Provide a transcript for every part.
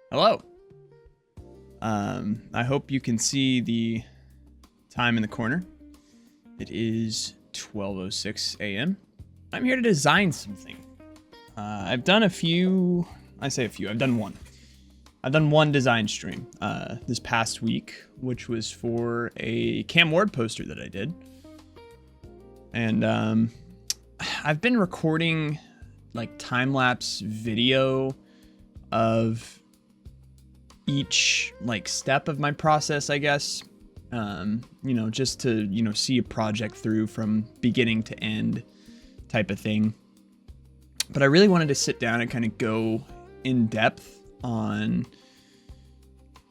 Hello. I hope you can see the time in the corner. It is 12:06 a.m. I'm here to design something. I've done a few, I say a few, I've done one. I've done one design stream this past week, which was for a Cam Ward poster that I did. And I've been recording like time-lapse video of each like step of my process, I guess. Just to, see a project through from beginning to end type of thing. But I really wanted to sit down and kind of go in depth on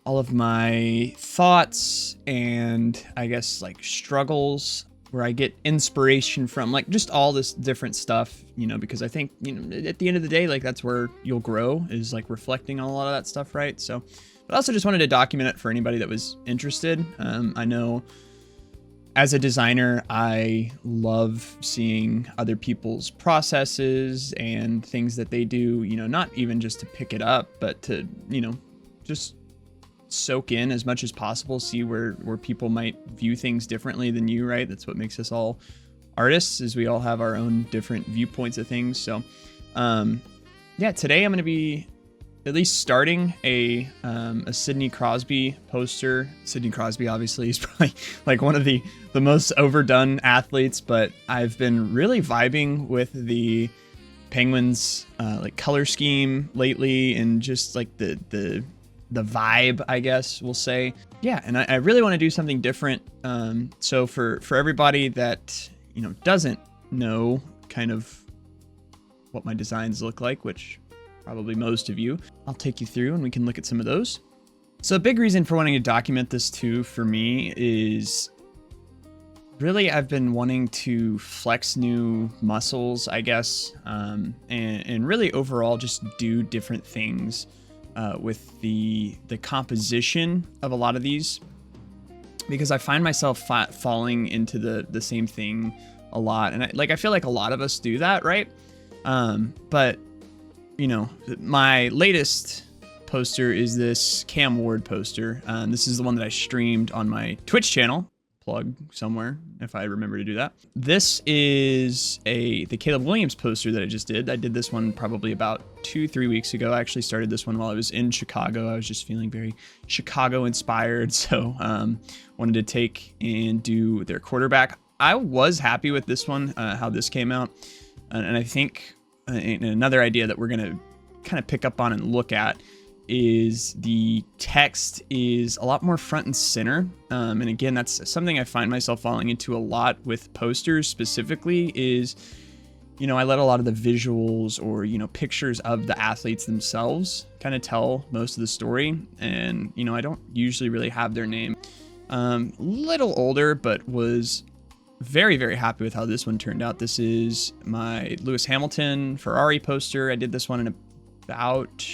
all of my thoughts and I guess like struggles where I get inspiration from, like just all this different stuff, because I think, at the end of the day, like that's where you'll grow, is like reflecting on a lot of that stuff, right? So, but I also just wanted to document it for anybody that was interested. I know as a designer, I love seeing other people's processes and things that they do, not even just to pick it up, but to, just soak in as much as possible, see where people might view things differently than you, right? That's what makes us all artists, is we all have our own different viewpoints of things. So, today I'm going to be at least starting a Sidney Crosby poster. Sidney Crosby obviously is probably like one of the most overdone athletes, but I've been really vibing with the Penguins like color scheme lately, and just like the vibe, I guess we'll say. Yeah, and I really want to do something different. So for everybody that doesn't know kind of what my designs look like, which probably most of you, I'll take you through and we can look at some of those. So a big reason for wanting to document this too for me is really I've been wanting to flex new muscles, I guess, and really overall just do different things with the composition of a lot of these, because I find myself falling into the same thing a lot, and I feel like a lot of us do that, right? But my latest poster is this Cam Ward poster. This is the one that I streamed on my Twitch channel. Plug somewhere if I remember to do that. This is the Caleb Williams poster that I just did. I did this one probably about 2-3 weeks ago. I actually started this one while I was in Chicago. I was just feeling very Chicago inspired, so wanted to take and do their quarterback. I was happy with this one, how this came out, and I think another idea that we're gonna kind of pick up on and look at is the text is a lot more front and center. And again, that's something I find myself falling into a lot with posters specifically, is, I let a lot of the visuals or, pictures of the athletes themselves kind of tell most of the story. And, I don't usually really have their name. Little older, but was very, very happy with how this one turned out. This is my Lewis Hamilton Ferrari poster. I did this one in about,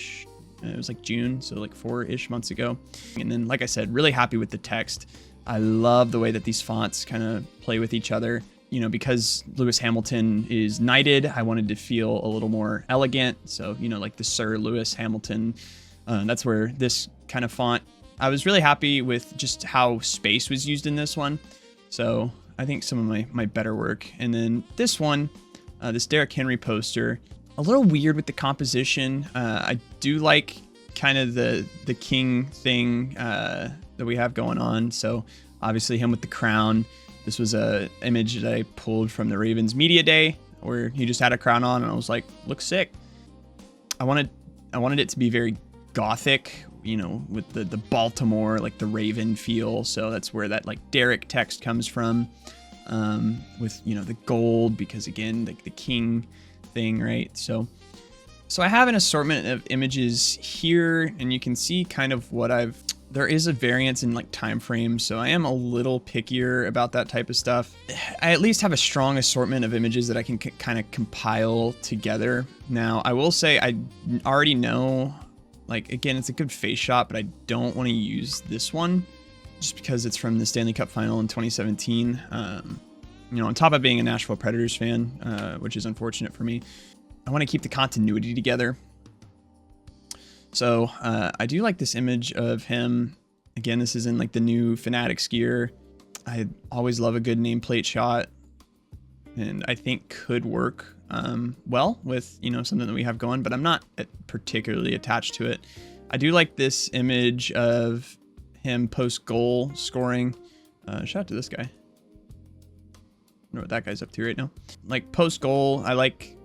it was like June, so like 4-ish months ago. And then, like I said, really happy with the text. I love the way that these fonts kind of play with each other. Because Lewis Hamilton is knighted, I wanted to feel a little more elegant. So, like the Sir Lewis Hamilton, that's where this kind of font, I was really happy with just how space was used in this one. So I think some of my better work. And then this one, this Derrick Henry poster, a little weird with the composition. I do like kind of the king thing that we have going on. So obviously him with the crown. This was a image that I pulled from the Ravens media day where he just had a crown on, and I was like, looks sick. I wanted it to be very gothic, with the Baltimore, like the Raven feel. So that's where that like Derrick text comes from, with, the gold, because again, like the king thing, right? So I have an assortment of images here, and you can see kind of what there is a variance in like time frames, so I am a little pickier about that type of stuff. I at least have a strong assortment of images that I can kind of compile together. Now, I will say I already know, like, again, it's a good face shot, but I don't want to use this one just because it's from the Stanley Cup final in 2017. On top of being a Nashville Predators fan, which is unfortunate for me, I want to keep the continuity together. So I do like this image of him. Again, this is in like the new Fanatics gear. I always love a good nameplate shot, and I think could work well with, you know, something that we have going, but I'm not particularly attached to it. I do like this image of him post goal scoring. Shout out to this guy. I don't know what that guy's up to right now. Like post goal, I like,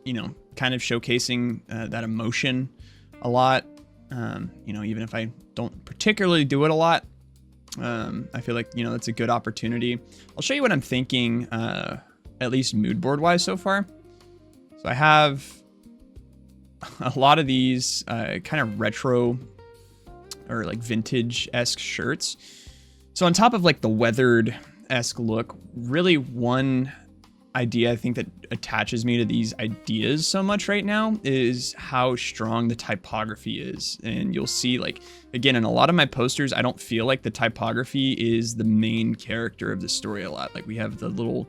you know, kind of showcasing that emotion a lot. You know, even if I don't particularly do it a lot, I feel like, you know, that's a good opportunity. I'll show you what I'm thinking, at least mood board wise so far. So I have a lot of these kind of retro or like vintage-esque shirts. So on top of like the weathered-esque look, really one idea I think that attaches me to these ideas so much right now is how strong the typography is. And you'll see, like, again, in a lot of my posters, I don't feel like the typography is the main character of the story a lot. Like we have the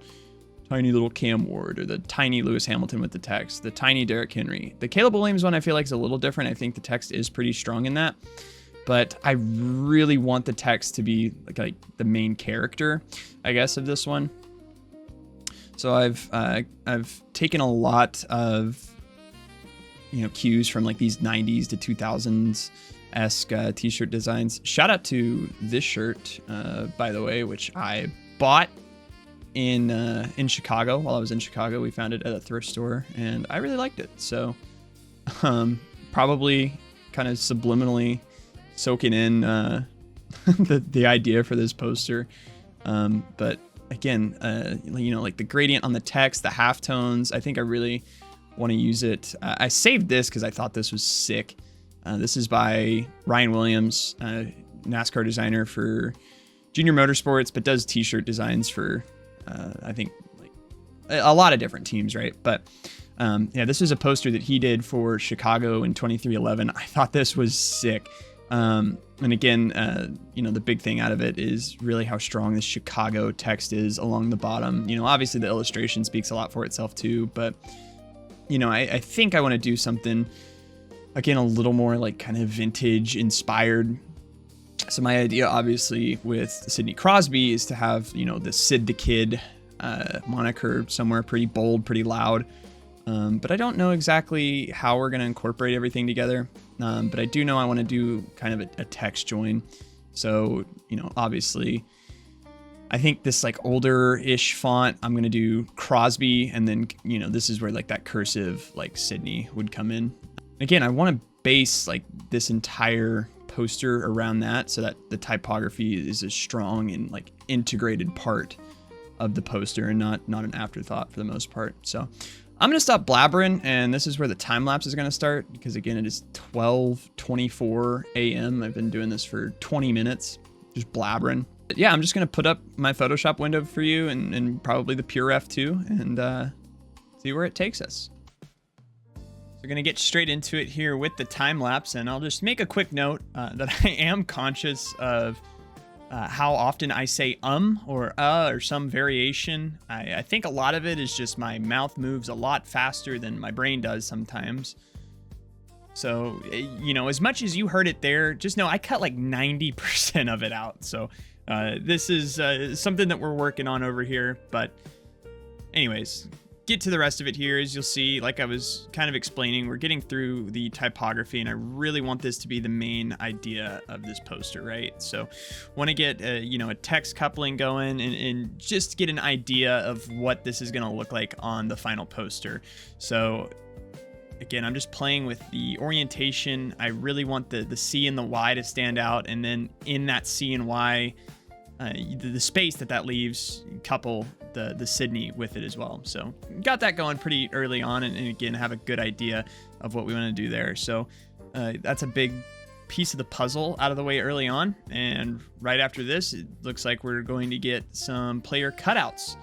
tiny little Cam Ward, or the tiny Lewis Hamilton with the text, the tiny Derrick Henry. The Caleb Williams one I feel like is a little different. I think the text is pretty strong in that, but I really want the text to be like the main character, I guess, of this one. So I've taken a lot of, you know, cues from like these 90s to 2000s esque t-shirt designs. Shout out to this shirt, by the way, which I bought in Chicago. While I was in Chicago, we found it at a thrift store and I really liked it. So probably kind of subliminally soaking in the idea for this poster. But again, you know, like the gradient on the text, the halftones, I think I really want to use it. I saved this because I thought this was sick. This is by Ryan Williams, NASCAR designer for Junior Motorsports, but does t-shirt designs for, I think, like a lot of different teams, right? But yeah, this is a poster that he did for Chicago in 2311. I thought this was sick. And again, you know, the big thing out of it is really how strong the Chicago text is along the bottom. You know, obviously the illustration speaks a lot for itself too, but, you know, I think I want to do something, again, a little more like kind of vintage inspired. So my idea, obviously, with Sidney Crosby is to have, you know, the Sid the Kid moniker somewhere pretty bold, pretty loud. But I don't know exactly how we're going to incorporate everything together. But I do know I want to do kind of a text join. So, you know, obviously, I think this like older-ish font, I'm going to do Crosby. And then, you know, this is where like that cursive like Sidney would come in. Again, I want to base like this entire poster around that so that the typography is a strong and like integrated part of the poster and not an afterthought for the most part. So I'm going to stop blabbering, and this is where the time lapse is going to start, because again, it is 12:24 a.m. I've been doing this for 20 minutes, just blabbering. But yeah, I'm just going to put up my Photoshop window for you and probably the PureRef too, and see where it takes us. We're going to get straight into it here with the time lapse, and I'll just make a quick note that I am conscious of how often I say or some variation. I think a lot of it is just my mouth moves a lot faster than my brain does sometimes. So, you know, as much as you heard it there, just know I cut like 90% of it out. So this is something that we're working on over here. But anyways, get to the rest of it here. As you'll see, like I was kind of explaining, we're getting through the typography, and I really want this to be the main idea of this poster, right? So want to get you know, a text coupling going and just get an idea of what this is going to look like on the final poster. So again, I'm just playing with the orientation. I really want the C and the Y to stand out, and then in that C and Y, the space that leaves, couple the Sidney with it as well. So got that going pretty early on, and again, have a good idea of what we want to do there. So that's a big piece of the puzzle out of the way early on. And right after this, it looks like we're going to get some player cutouts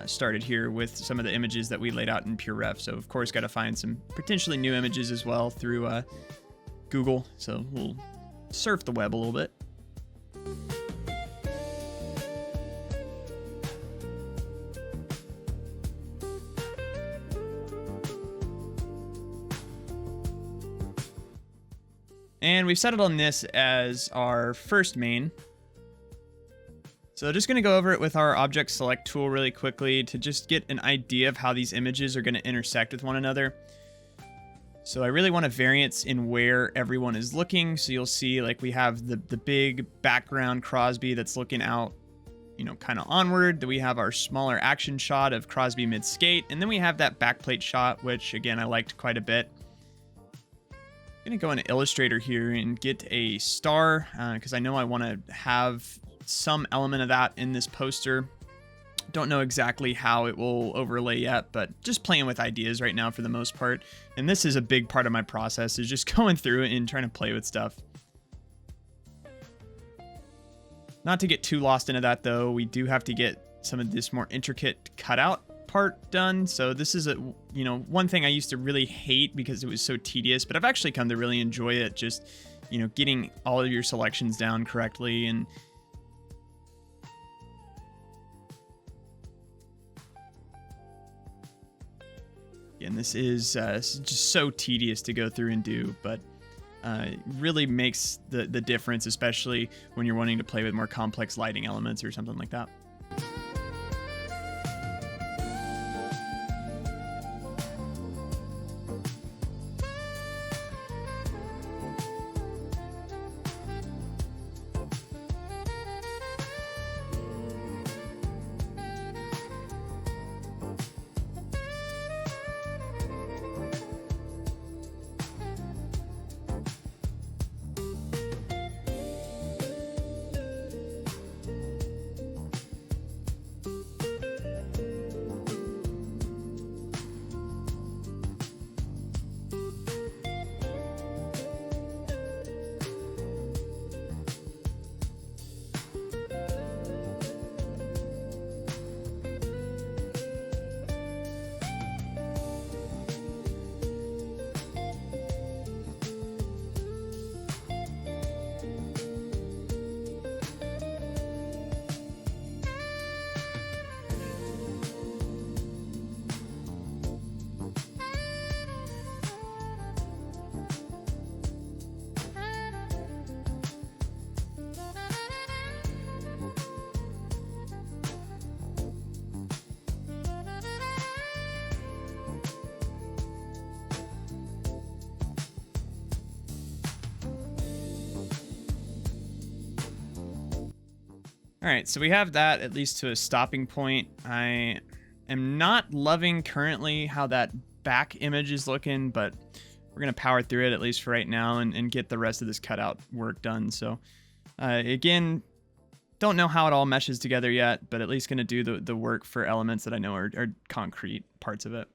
started here with some of the images that we laid out in PureRef. So of course, got to find some potentially new images as well through Google. So we'll surf the web a little bit. we've settled on this as our first main. So just going to go over it with our object select tool really quickly to just get an idea of how these images are going to intersect with one another. So I really want a variance in where everyone is looking. So you'll see like we have the big background Crosby that's looking out, you know, kind of onward. Then we have our smaller action shot of Crosby mid-skate. And then we have that backplate shot, which again, I liked quite a bit. I'm going to go into Illustrator here and get a star because I know I want to have some element of that in this poster. Don't know exactly how it will overlay yet, but just playing with ideas right now for the most part. And this is a big part of my process, is just going through it and trying to play with stuff. Not to get too lost into that though, we do have to get some of this more intricate cutout part done. So this is one thing I used to really hate because it was so tedious, but I've actually come to really enjoy it. Just, getting all of your selections down correctly. And this is just so tedious to go through and do, but it really makes the difference, especially when you're wanting to play with more complex lighting elements or something like that. All right, so we have that at least to a stopping point. I am not loving currently how that back image is looking, but we're going to power through it at least for right now and get the rest of this cutout work done. So again, don't know how it all meshes together yet, but at least going to do the work for elements that I know are concrete parts of it.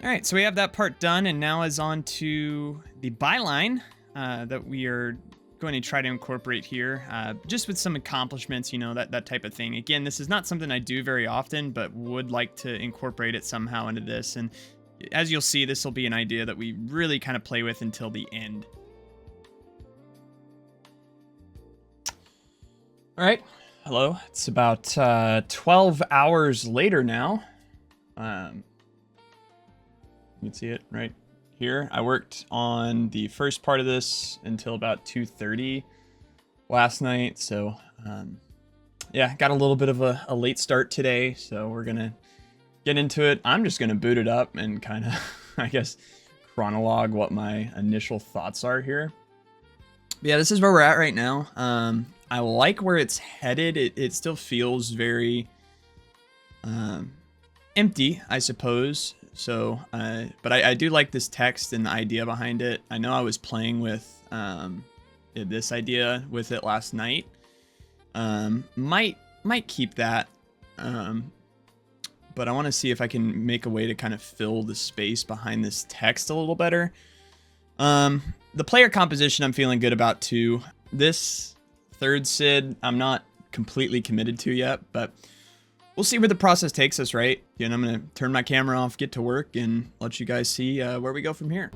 All right, so we have that part done, and now is on to the byline that we are going to try to incorporate here, just with some accomplishments, you know, that type of thing. Again, this is not something I do very often, but would like to incorporate it somehow into this. And as you'll see, this will be an idea that we really kind of play with until the end. All right, hello. It's about 12 hours later now. You can see it right here. I worked on the first part of this until about 2:30 last night. So yeah, got a little bit of a late start today. So we're going to get into it. I'm just going to boot it up and kind of, I guess, chronologue what my initial thoughts are here. But yeah, this is where we're at right now. I like where it's headed. It still feels very empty, I suppose. So, but I do like this text and the idea behind it. I know I was playing with this idea with it last night. Might keep that. But I want to see if I can make a way to kind of fill the space behind this text a little better. The player composition I'm feeling good about too. This third Sid I'm not completely committed to yet, but we'll see where the process takes us, right? And I'm going to turn my camera off, get to work, and let you guys see where we go from here.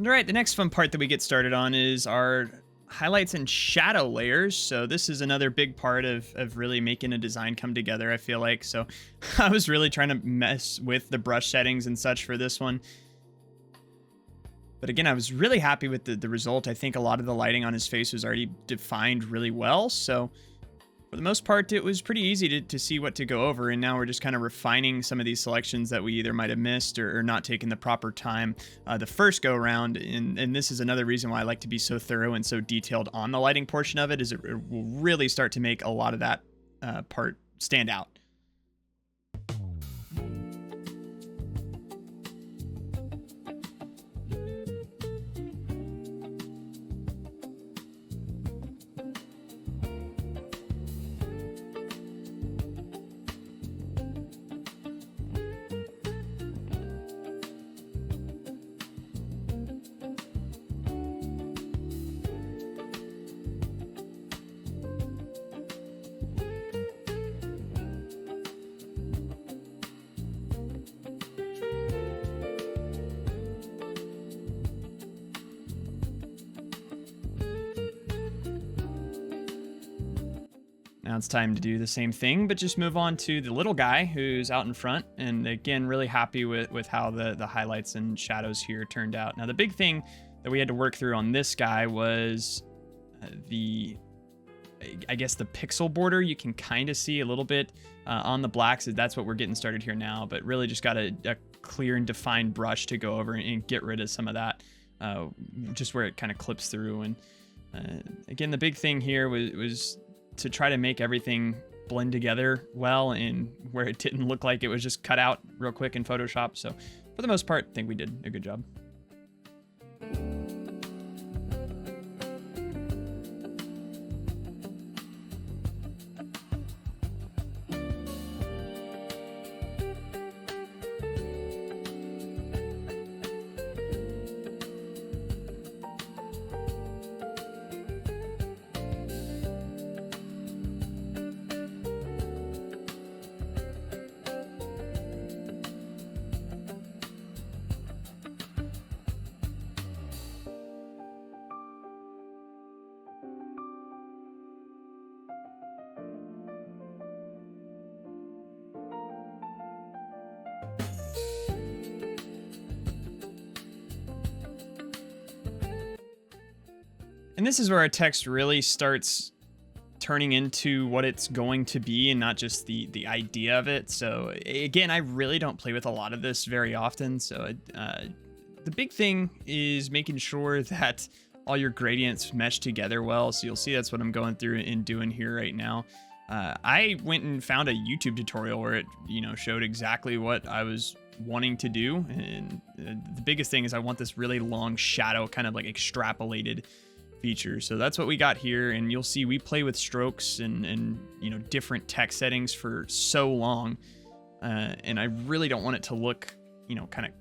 All right, the next fun part that we get started on is our highlights and shadow layers. So this is another big part of really making a design come together, I feel like. So I was really trying to mess with the brush settings and such for this one. But again, I was really happy with the result. I think a lot of the lighting on his face was already defined really well. So for the most part, it was pretty easy to see what to go over. And now we're just kind of refining some of these selections that we either might have missed or not taken the proper time the first go around. And this is another reason why I like to be so thorough and so detailed on the lighting portion of it, is it will really start to make a lot of that part stand out. Now it's time to do the same thing, but just move on to the little guy who's out in front. And again, really happy with how the highlights and shadows here turned out. Now, the big thing that we had to work through on this guy was I guess the pixel border. You can kind of see a little bit on the blacks. That's what we're getting started here now, but really just got a clear and defined brush to go over and get rid of some of that, just where it kind of clips through. And again, the big thing here was to try to make everything blend together well, and where it didn't look like it was just cut out real quick in Photoshop. So for the most part, I think we did a good job. And this is where our text really starts turning into what it's going to be and not just the idea of it. So again, I really don't play with a lot of this very often. So the big thing is making sure that all your gradients mesh together well. So you'll see that's what I'm going through and doing here right now. I went and found a YouTube tutorial where it, showed exactly what I was wanting to do. And the biggest thing is I want this really long shadow, kind of like extrapolated feature. So that's what we got here. And you'll see we play with strokes and different text settings for so long. And I really don't want it to look, kind of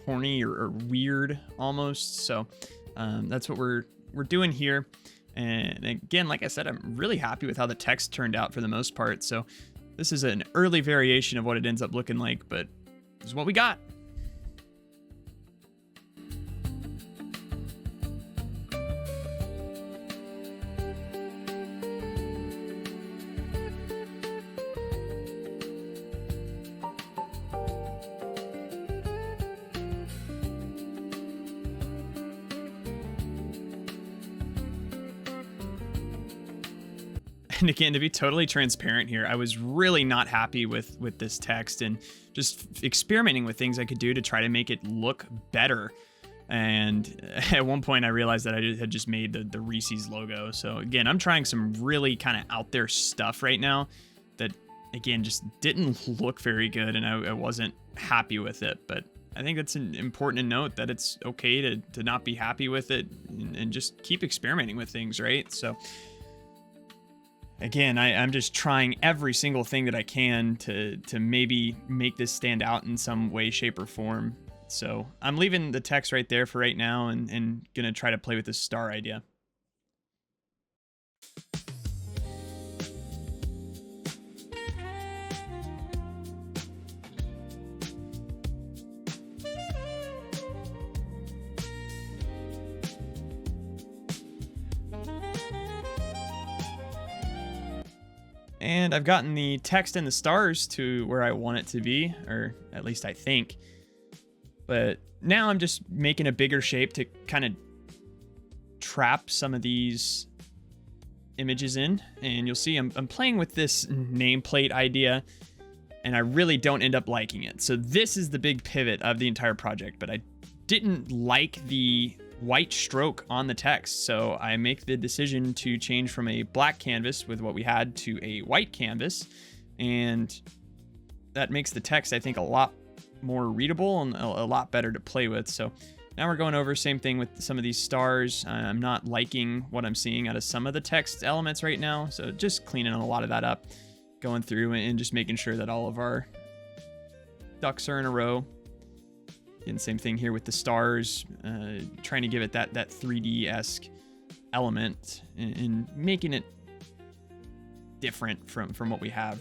corny or weird almost. So that's what we're doing here. And again, like I said, I'm really happy with how the text turned out for the most part. So this is an early variation of what it ends up looking like, but this is what we got. And again, to be totally transparent here, I was really not happy with this text and just experimenting with things I could do to try to make it look better. And at one point I realized that I had just made the Reese's logo. So again, I'm trying some really kind of out there stuff right now that, again, just didn't look very good, and I wasn't happy with it. But I think it's important to note that it's okay to not be happy with it and just keep experimenting with things, right? So again, I'm just trying every single thing that I can to maybe make this stand out in some way, shape, or form. So I'm leaving the text right there for right now and gonna try to play with this star idea. And I've gotten the text and the stars to where I want it to be, or at least I think. But now I'm just making a bigger shape to kind of trap some of these images in. And you'll see I'm playing with this nameplate idea, and I really don't end up liking it. So this is the big pivot of the entire project, but I didn't like the white stroke on the text. So I make the decision to change from a black canvas with what we had to a white canvas. And that makes the text, I think, a lot more readable and a lot better to play with. So now we're going over same thing with some of these stars. I'm not liking what I'm seeing out of some of the text elements right now. So just cleaning a lot of that up, going through and just making sure that all of our ducks are in a row. And same thing here with the stars, trying to give it that 3D-esque element and making it different from what we have.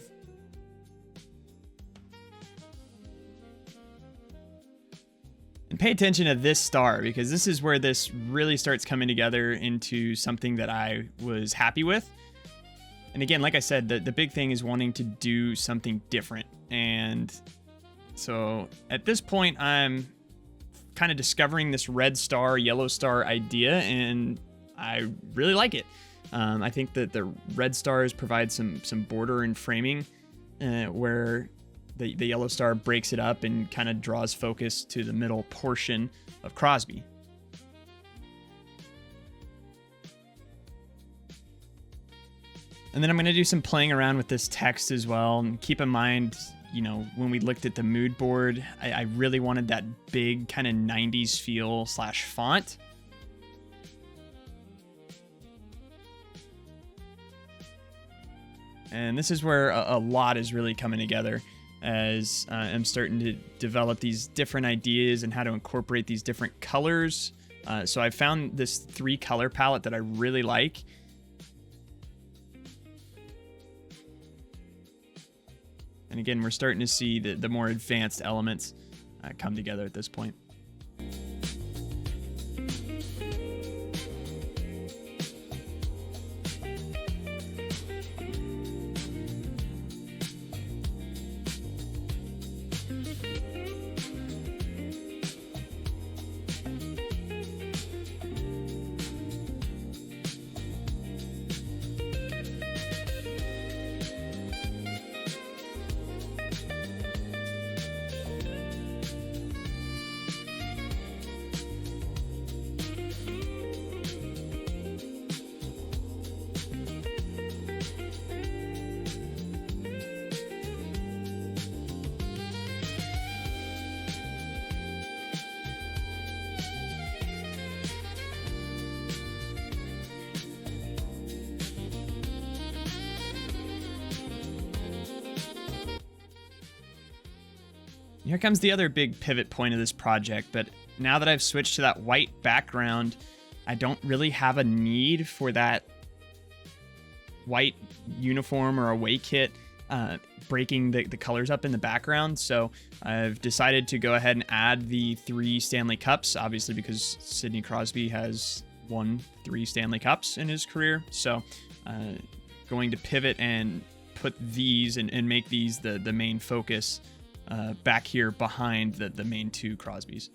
And pay attention to this star, because this is where this really starts coming together into something that I was happy with. And again, like I said, the big thing is wanting to do something different. And so at this point, I'm kind of discovering this red star, yellow star idea, and I really like it. I think that the red stars provide some border and framing where the yellow star breaks it up and kind of draws focus to the middle portion of Crosby. And then I'm going to do some playing around with this text as well. And keep in mind, you know, when we looked at the mood board, I really wanted that big kind of 90s feel / font. And this is where a lot is really coming together as I'm starting to develop these different ideas and how to incorporate these different colors. So I found this 3 color palette that I really like. And again, we're starting to see the more advanced elements come together at this point. Here comes the other big pivot point of this project, but now that I've switched to that white background, I don't really have a need for that white uniform or away kit breaking the colors up in the background. So I've decided to go ahead and add the 3 Stanley Cups, obviously because Sidney Crosby has won 3 Stanley Cups in his career. So going to pivot and put these and make these the main focus back here behind the main 2 Crosbys.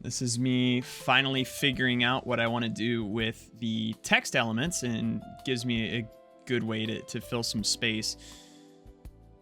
This is me finally figuring out what I want to do with the text elements, and gives me a good way to fill some space.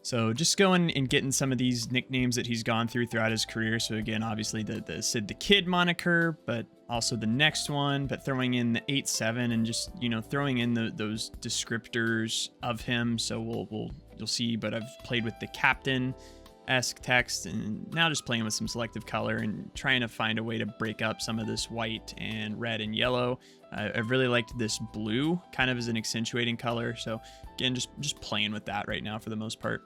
So just going and getting some of these nicknames that he's gone throughout his career. So again, obviously the Sid the Kid moniker, but also the next one, but throwing in the 8-7 and just, you know, throwing in those descriptors of him. So you'll see, but I've played with the Captain-esque text, and now just playing with some selective color and trying to find a way to break up some of this white and red and yellow. I've really liked this blue kind of as an accentuating color. So again, just playing with that right now for the most part.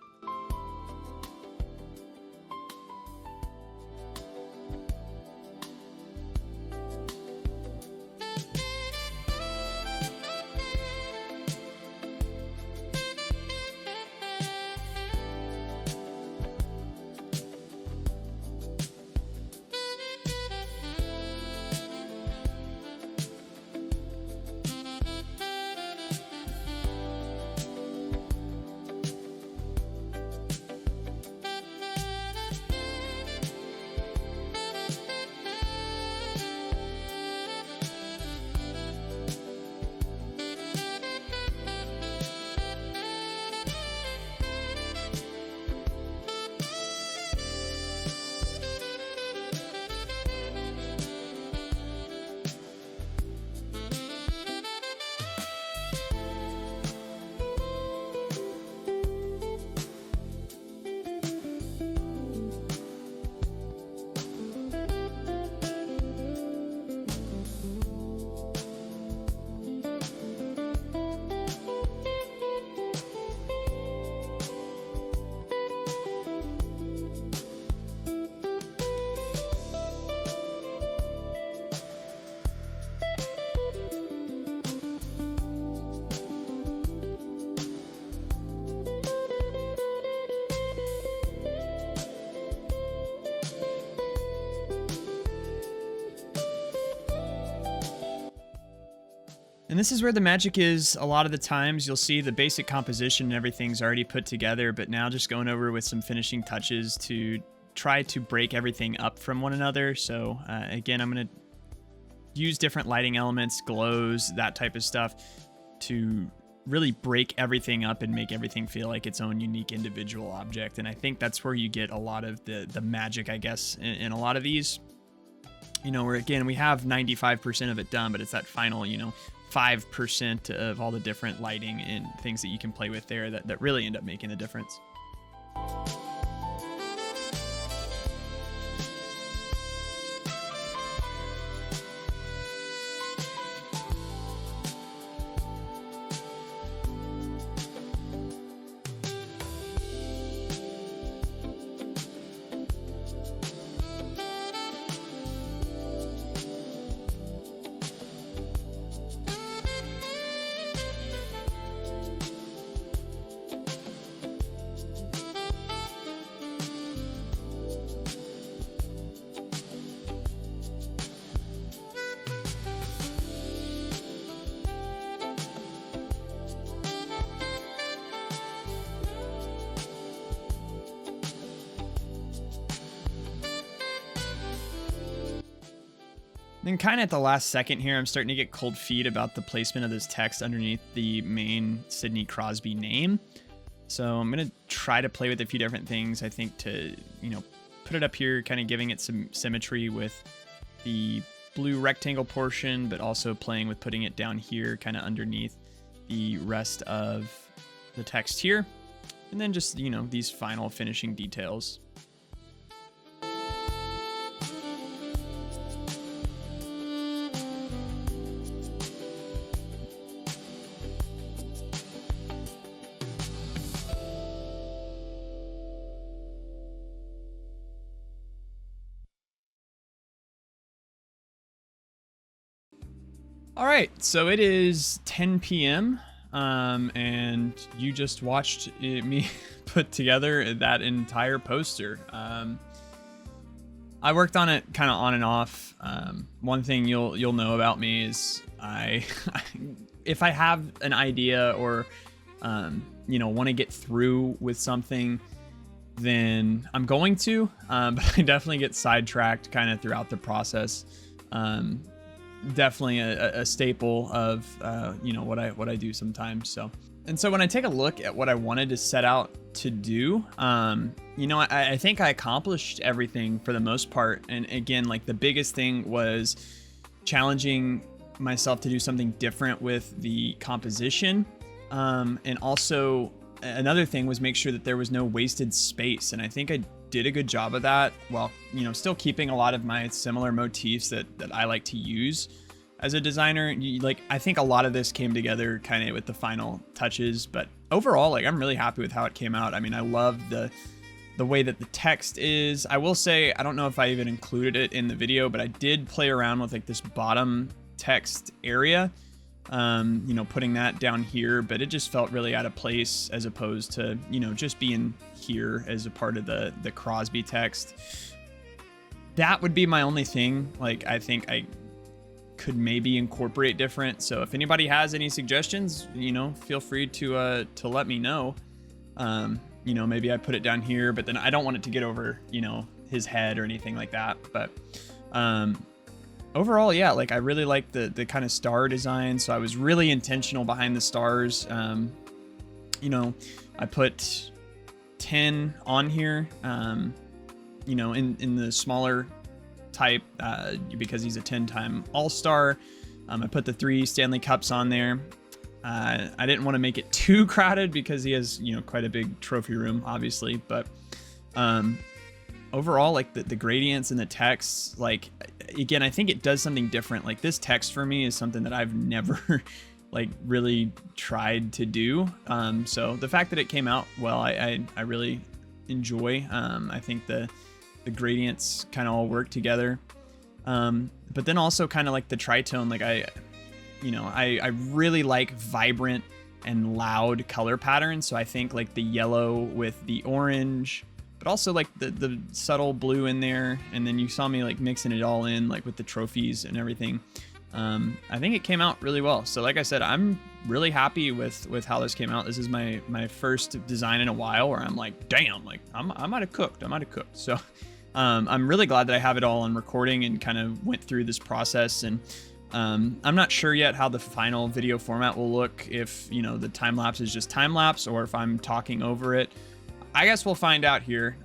And this is where the magic is. A lot of the times you'll see the basic composition and everything's already put together, but now just going over with some finishing touches to try to break everything up from one another. So again, I'm going to use different lighting elements, glows, that type of stuff to really break everything up and make everything feel like its own unique individual object. And I think that's where you get a lot of the magic, I guess, in a lot of these. You know, where again, we have 95% of it done, but it's that final, 5% of all the different lighting and things that you can play with there that really end up making the difference. Then kind of at the last second here, I'm starting to get cold feet about the placement of this text underneath the main Sidney Crosby name. So I'm going to try to play with a few different things, I think, to, put it up here, kind of giving it some symmetry with the blue rectangle portion, but also playing with putting it down here, kind of underneath the rest of the text here. And then just, these final finishing details. All right, so it is 10 p.m. And you just watched me put together that entire poster. I worked on it kind of on and off. One thing you'll know about me is if I have an idea or want to get through with something, then I'm going to. But I definitely get sidetracked kind of throughout the process. Definitely a staple of what I do sometimes. So when I take a look at what I wanted to set out to do, I think I accomplished everything for the most part. And again, like the biggest thing was challenging myself to do something different with the composition, and also another thing was make sure that there was no wasted space. And I think I did a good job of that, while still keeping a lot of my similar motifs that I like to use as a designer. I think a lot of this came together kind of with the final touches, but overall, I'm really happy with how it came out. I mean, I love the way that the text is. I will say, I don't know if I even included it in the video, but I did play around with this bottom text area, putting that down here, but it just felt really out of place as opposed to, just being here as a part of the Crosby text. That would be my only thing. I think I could maybe incorporate different. So if anybody has any suggestions, feel free to let me know. Maybe I put it down here, but then I don't want it to get over, his head or anything like that. But, overall, yeah, I really like the kind of star design. So I was really intentional behind the stars. I put 10 on here, in the smaller type, because he's a 10-time All-Star. I put the 3 Stanley Cups on there. I didn't want to make it too crowded because he has, quite a big trophy room, obviously. But overall, the gradients and the text, again, I think it does something different. This text for me is something that I've never really tried to do. So the fact that it came out well, I really enjoy. I think the gradients kind of all work together. But then also kind of the tritone, I really like vibrant and loud color patterns. So I think the yellow with the orange, but also the subtle blue in there. And then you saw me mixing it all in with the trophies and everything. I think it came out really well. So like I said, I'm really happy with how this came out. This is my first design in a while where I'm like, damn, like I might have cooked. So I'm really glad that I have it all on recording and kind of went through this process. And I'm not sure yet how the final video format will look, if, you know, the time lapse is just time lapse or if I'm talking over it. I guess we'll find out here.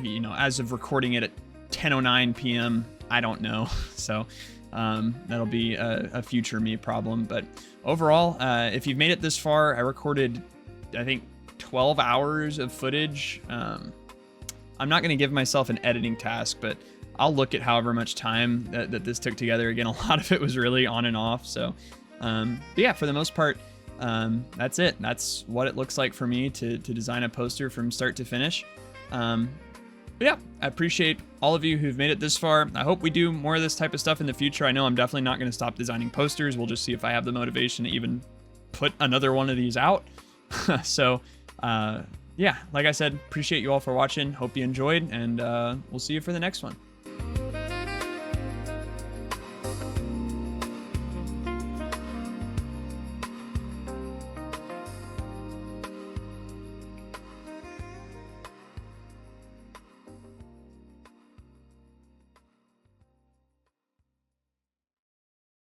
You know, as of recording it at 10:09 p.m., I don't know. So that'll be a future me problem. But overall, if you've made it this far, I recorded, I think, 12 hours of footage. I'm not going to give myself an editing task, but I'll look at however much time that this took together. Again, a lot of it was really on and off. So, but yeah, for the most part, that's it. That's what it looks like for me to design a poster from start to finish. But yeah, I appreciate all of you who've made it this far. I hope we do more of this type of stuff in the future. I know I'm definitely not going to stop designing posters. We'll just see if I have the motivation to even put another one of these out. So, yeah, like I said, appreciate you all for watching. Hope you enjoyed, and we'll see you for the next one.